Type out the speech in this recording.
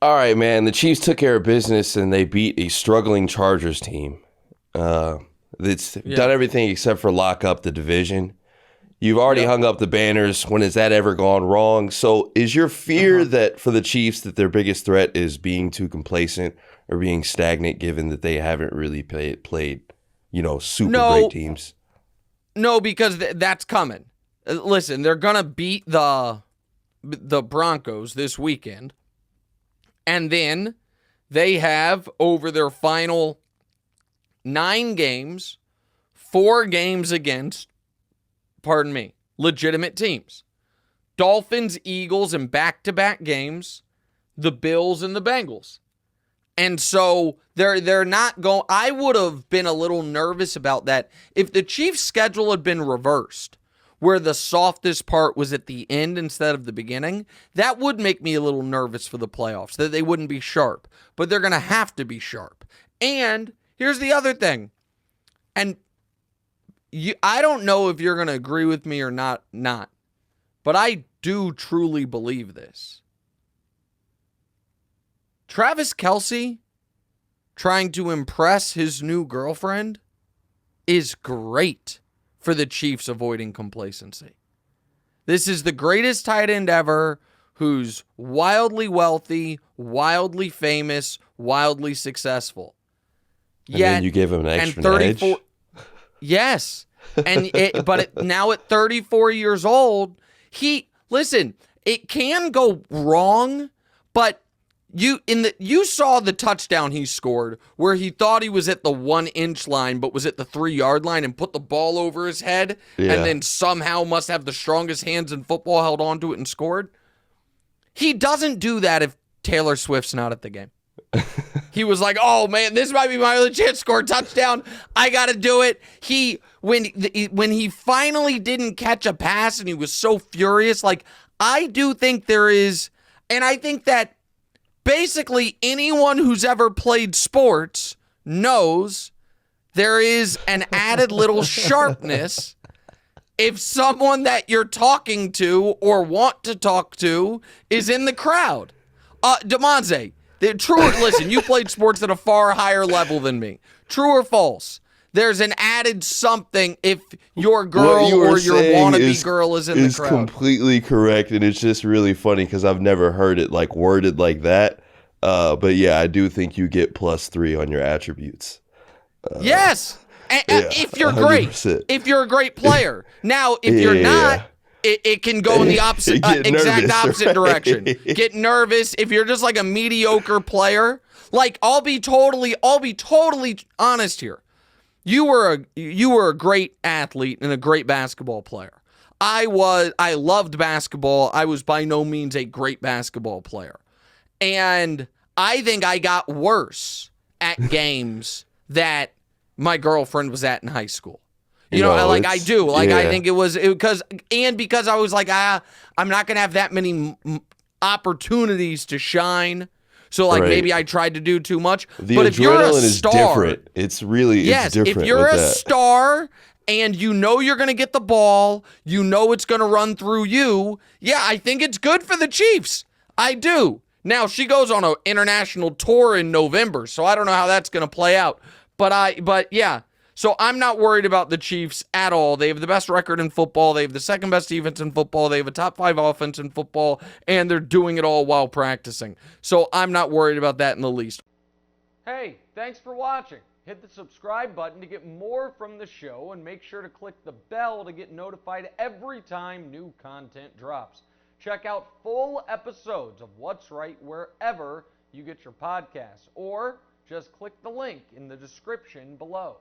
All right, man. The Chiefs took care of business and they beat a struggling Chargers team. That's done Yeah. everything except for lock up the division. You've already Yep. hung up the banners. When has that ever gone wrong? So is your fear Uh-huh. that for the Chiefs that their biggest threat is being too complacent or being stagnant given that they haven't really played super great No, teams? no, because that's coming. Listen, they're gonna beat the Broncos this weekend, and then they have over their final 9 games, 4 games against, pardon me, legitimate teams. Dolphins, Eagles, and back-to-back games, the Bills and the Bengals. And so they're not going. I would have been a little nervous about that if the Chiefs' schedule had been reversed, where the softest part was at the end instead of the beginning. That would make me a little nervous for the playoffs, that they wouldn't be sharp. But they're going to have to be sharp. And here's the other thing. And I don't know if you're going to agree with me or not, but I do truly believe this. Travis Kelce trying to impress his new girlfriend is great for the Chiefs avoiding complacency. This is the greatest tight end ever who's wildly wealthy, wildly famous, wildly successful. And then you give him an extra edge? Yes. Now at 34 years old, it can go wrong, but you saw the touchdown he scored where he thought he was at the 1-inch line but was at the 3-yard line and put the ball over his head and then somehow must have the strongest hands in football, held onto it and scored. He doesn't do that if Taylor Swift's not at the game. He was like, "Oh man, this might be my only chance to score a touchdown. I got to do it." When he finally didn't catch a pass and he was so furious, like I do think there is, and I think that basically anyone who's ever played sports knows there is an added little sharpness if someone that you're talking to or want to talk to is in the crowd. Demonze, listen, you played sports at a far higher level than me. True or false? There's an added something if your girl or your wannabe girl is in the crowd. Is completely correct, and it's just really funny because I've never heard it like worded like that. But yeah, I do think you get +3 on your attributes. Yes, if you're great, 100%. if you're a great player. Now, if you're not, it can go in the opposite, exact opposite direction. Get nervous if you're just like a mediocre player. Like I'll be totally honest here. You were a great athlete and a great basketball player. I loved basketball. I was by no means a great basketball player. And I think I got worse at games that my girlfriend was at in high school. I do. Like, I think because I was like, I'm not going to have that many opportunities to shine. So, like, maybe I tried to do too much. But if you're a star, is different. It's different. If you're a star and you know you're going to get the ball, you know it's going to run through you, I think it's good for the Chiefs. I do. Now, she goes on an international tour in November, so I don't know how that's going to play out. But yeah. So I'm not worried about the Chiefs at all. They have the best record in football. They have the second best defense in football. They have a top 5 offense in football, and they're doing it all while practicing. So I'm not worried about that in the least. Hey, thanks for watching. Hit the subscribe button to get more from the show, and make sure to click the bell to get notified every time new content drops. Check out full episodes of What's Right wherever you get your podcasts, or just click the link in the description below.